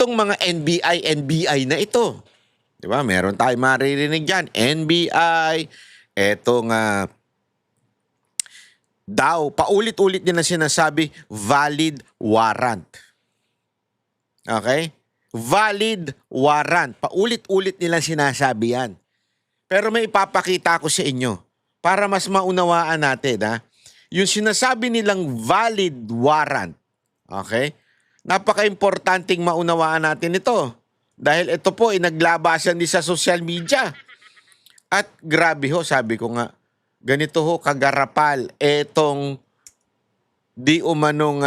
Itong mga NBI na ito. Di ba? Meron tayong maririnig dyan. NBI, etong daw, paulit-ulit din na sinasabi, valid warrant. Okay? Valid warrant. Paulit-ulit nila sinasabi yan. Pero may ipapakita ko sa inyo para mas maunawaan natin, ha? Yung sinasabi nilang valid warrant, okay? Napaka-importanting maunawaan natin ito. Dahil ito po ay naglabasan din sa social media. At grabe ho, sabi ko nga, ganito ho kagarapal etong di umanong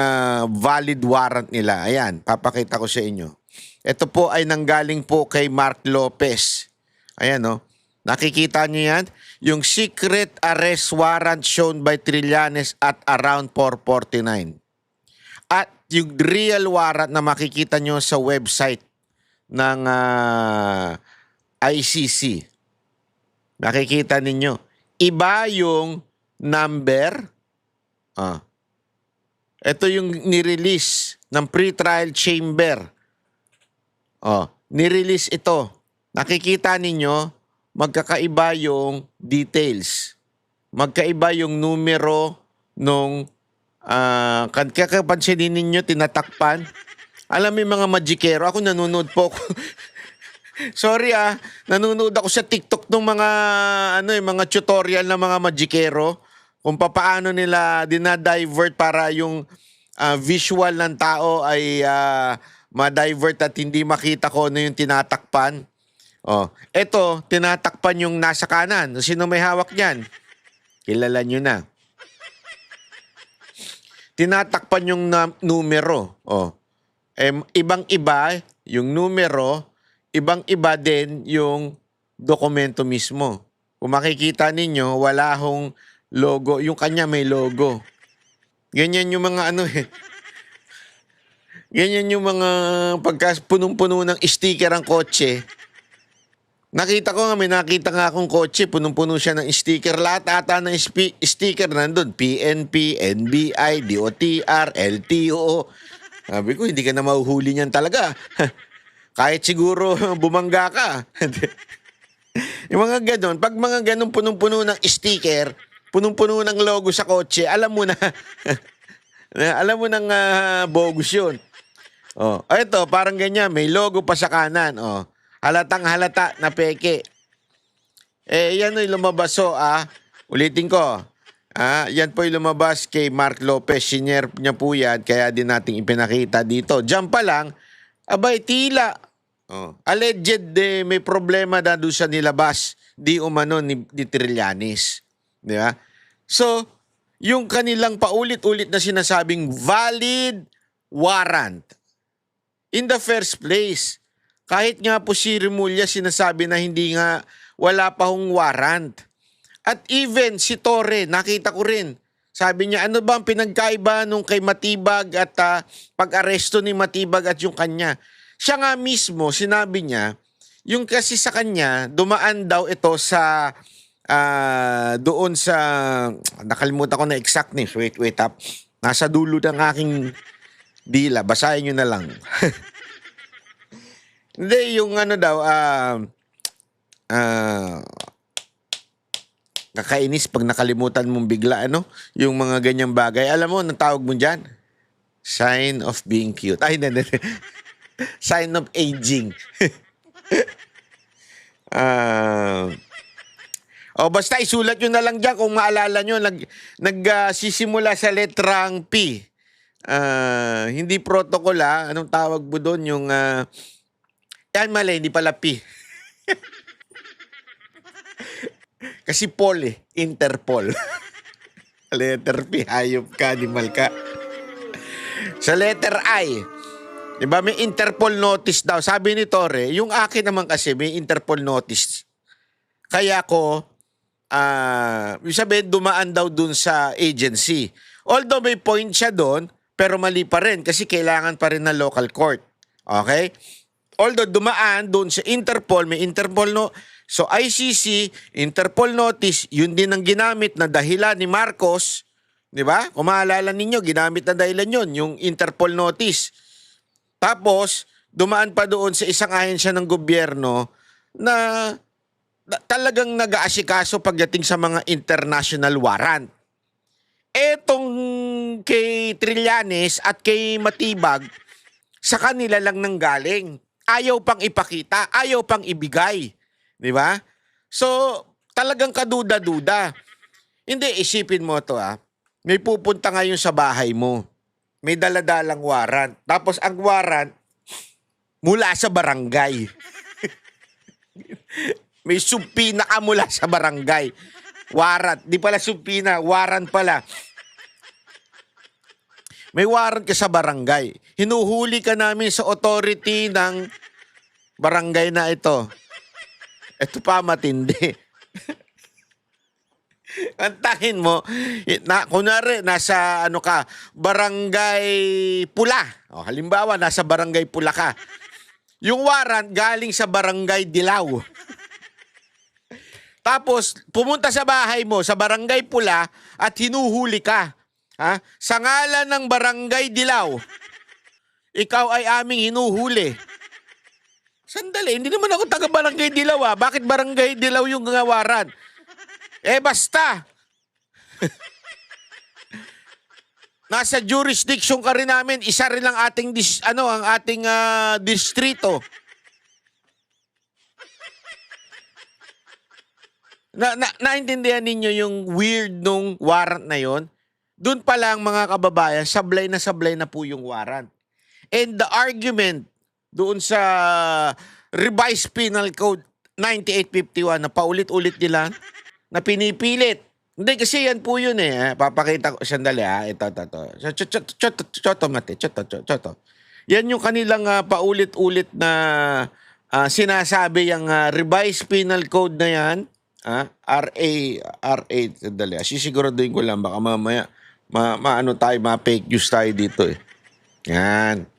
valid warrant nila. Ayan, papakita ko sa inyo. Ito po ay nanggaling po kay Mark Lopez. Ayan o. Nakikita niyo yan? Yung secret arrest warrant shown by Trillanes at around 4:49. At yung real warrant na makikita nyo sa website ng ICC. Nakikita ninyo. Iba yung number. Ito yung nirelease ng pre-trial chamber. Nirelease ito. Nakikita ninyo, magkakaiba yung details. Magkaiba yung numero nung kakapansinin ninyo, tinatakpan. Alam mo yung mga magikero, ako nanonood po ako. Sorry nanonood ako sa TikTok ng mga mga tutorial ng mga magikero kung paano nila dinadivert para yung visual ng tao ay ma-divert at hindi makita ko ano yung tinatakpan. Ito, tinatakpan yung nasa kanan. Sino may hawak niyan? Kilala nyo na. Tinatakpan yung numero. Ibang-iba yung numero, ibang-iba din yung dokumento mismo. Kung makikita ninyo, wala hong logo. Yung kanya may logo. Ganyan yung mga ganyan yung mga pagka punong-puno ng sticker ang kotse. Nakita ko nga, may nakita nga akong kotse, punong-puno siya ng sticker. Lahat ata ng sticker nandun. PNP, NBI, DOTR, LTO. Sabi ko, hindi ka na mahuhuli niyan talaga. Kahit siguro bumangga ka. Yung mga ganon, pag mga ganon punong-puno ng sticker, punong-puno ng logo sa kotse, alam mo na, alam mo nang bogus yun. Ito, parang ganyan, may logo pa sa kanan. Halatang halata na peke. Yan ay lumabas. Ulitin ko. Yan po yung lumabas kay Mark Lopez. Senior niya po yan, kaya din nating ipinakita dito. Diyan pa lang, abay tila. Alleged may problema na doon sa nilabas. Di umano ni Trillanes. Di ba? So, yung kanilang paulit-ulit na sinasabing valid warrant. In the first place, kahit nga po si Remulla sinasabi na hindi nga wala pa hong warrant. At even si Torre, nakita ko rin. Sabi niya, ano ba ang pinagkaiba nung kay Matibag at pag-aresto ni Matibag at yung kanya? Siya nga mismo, sinabi niya, yung kasi sa kanya, dumaan daw ito sa, doon sa, nakalimutan ko na exactness. Wait up. Nasa dulo ng aking dila. Basahin nyo na lang. Hindi, yung kakainis pag nakalimutan mong bigla, yung mga ganyang bagay. Alam mo, anong tawag mo dyan? Sign of being cute. Ay, hindi. Sign of aging. Basta isulat nyo na lang dyan kung maalala nyo, nagsisimula sa letrang P. Hindi protocol, anong tawag mo doon? Yung, yan mali, hindi pala P. Kasi Paul Interpol. Letter P, hayop ka, animal ka. Sa letter I, di ba may Interpol notice daw. Sabi ni Torre, yung akin naman kasi may Interpol notice. Kaya ko, yung sabihin, dumaan daw dun sa agency. Although may point siya doon, pero mali pa rin kasi kailangan pa rin ng local court. Okay? Although dumaan doon sa Interpol, may Interpol so ICC, Interpol notice, yun din ang ginamit na dahilan ni Marcos, di ba? Kung maalala ninyo, ginamit na dahilan yun, yung Interpol notice. Tapos, dumaan pa doon sa isang ahensya ng gobyerno na talagang nag-aasikaso pagdating sa mga international warrant. Etong kay Trillanes at kay Matibag, sa kanila lang nanggaling. Ayaw pang ipakita, ayaw pang ibigay. Di ba? So, talagang kaduda-duda. Hindi, isipin mo to May pupunta ngayon sa bahay mo. May daladalang warrant. Tapos ang warrant, mula sa barangay. May subpina ka mula sa barangay. Warrant. Di pala subpina, warrant pala. May warrant ka sa barangay. Hinuhuli ka namin sa authority ng barangay na ito. Ito pa matindi. Antahin mo, kunwari, nasa barangay Pula. Halimbawa, nasa barangay Pula ka. Yung warrant galing sa barangay Dilaw. Tapos, pumunta sa bahay mo, sa barangay Pula, at hinuhuli ka. Sa ngalan ng barangay Dilaw, ikaw ay aming hinuhuli. Sandali, hindi naman ako taga barangay Dilaw. Bakit barangay Dilaw yung warrant? Basta. Nasa jurisdiction ka rin namin, isa rin ang ating distrito. Naintindihan ninyo yung weird nung warrant na yon? Doon pa lang mga kababayan, sablay na po yung warrant. And the argument doon sa Revised Penal Code 9851 na paulit-ulit nila na pinipilit. Hindi kasi yan po yun Papakita ko sandali Ito. Choto. Yan yung kanilang paulit-ulit na sinasabi yung Revised Penal Code na yan. RA, sandali. Sisiguraduhin ko lang baka mamaya fake news tayo dito Yan.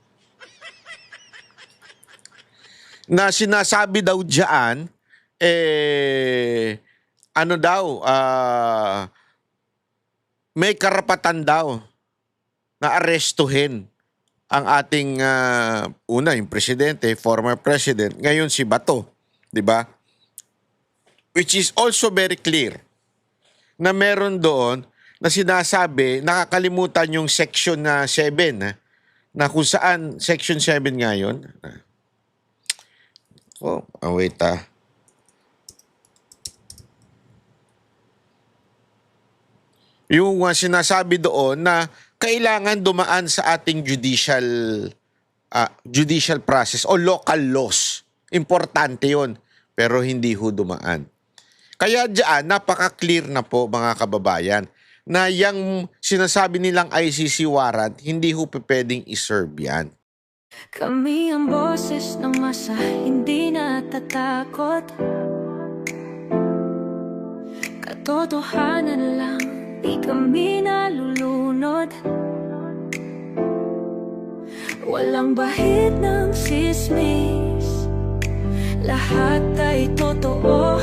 Na sinasabi daw diyan may karapatan daw na arestuhin ang ating yung presidente, former president, ngayon si Bato, 'di ba? Which is also very clear na meron doon na sinasabi, nakakalimutan yung section 7 na kung saan section 7 ngayon. Wait Yung sinasabi doon na kailangan dumaan sa ating judicial process o local laws. Importante yon, pero hindi ho dumaan. Kaya diyan, napaka-clear na po mga kababayan na yung sinasabi nilang ICC warrant, hindi ho pwedeng iserve yan. Kami ang boses ng masa, hindi natatakot. Katotohanan lang, di kami nalulunod. Walang bahid ng sismis, lahat ay totoo.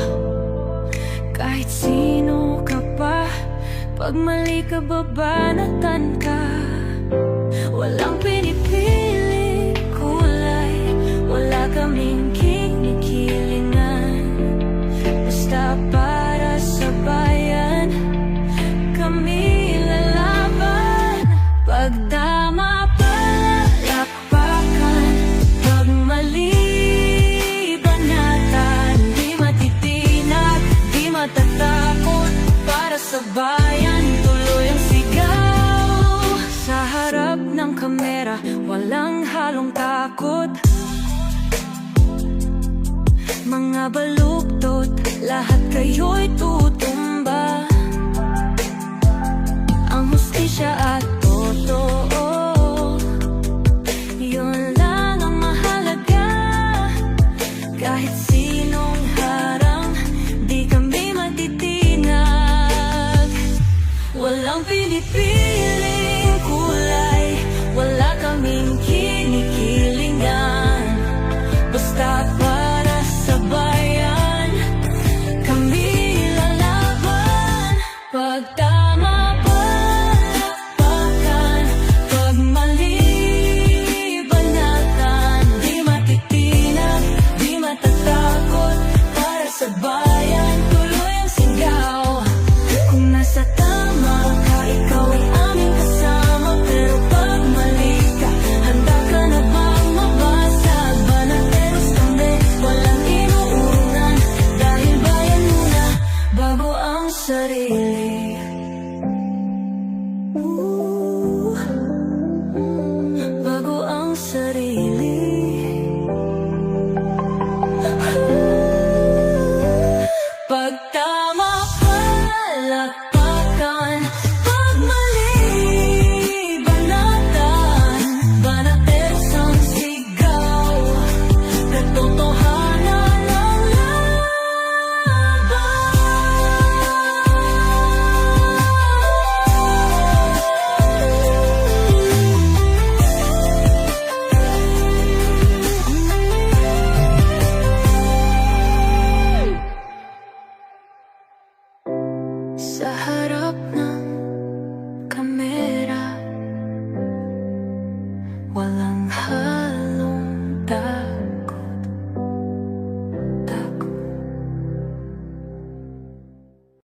Kahit sino ka pa, pag mali ka babanatan ka. Walang pinipili kulay, wala kaming kinikilingan. Basta para sa bayan, kami lalaban. Pag tama palakpakan, pag mali banatan. Di matitinag, di matatakot, para sa bayan tuloy ang sigaw. Sa harap ng kamera, walang halong takot. Mga baluktot, lahat kayo'y tutumba. Ang hustisya at totoo, yun lang ang mahalaga. Kahit sinong harang, di kami matitinag. Walang pinipiling kulay, wala kaming kinikilingan. Basta para sa bayan, kami lalaban. sa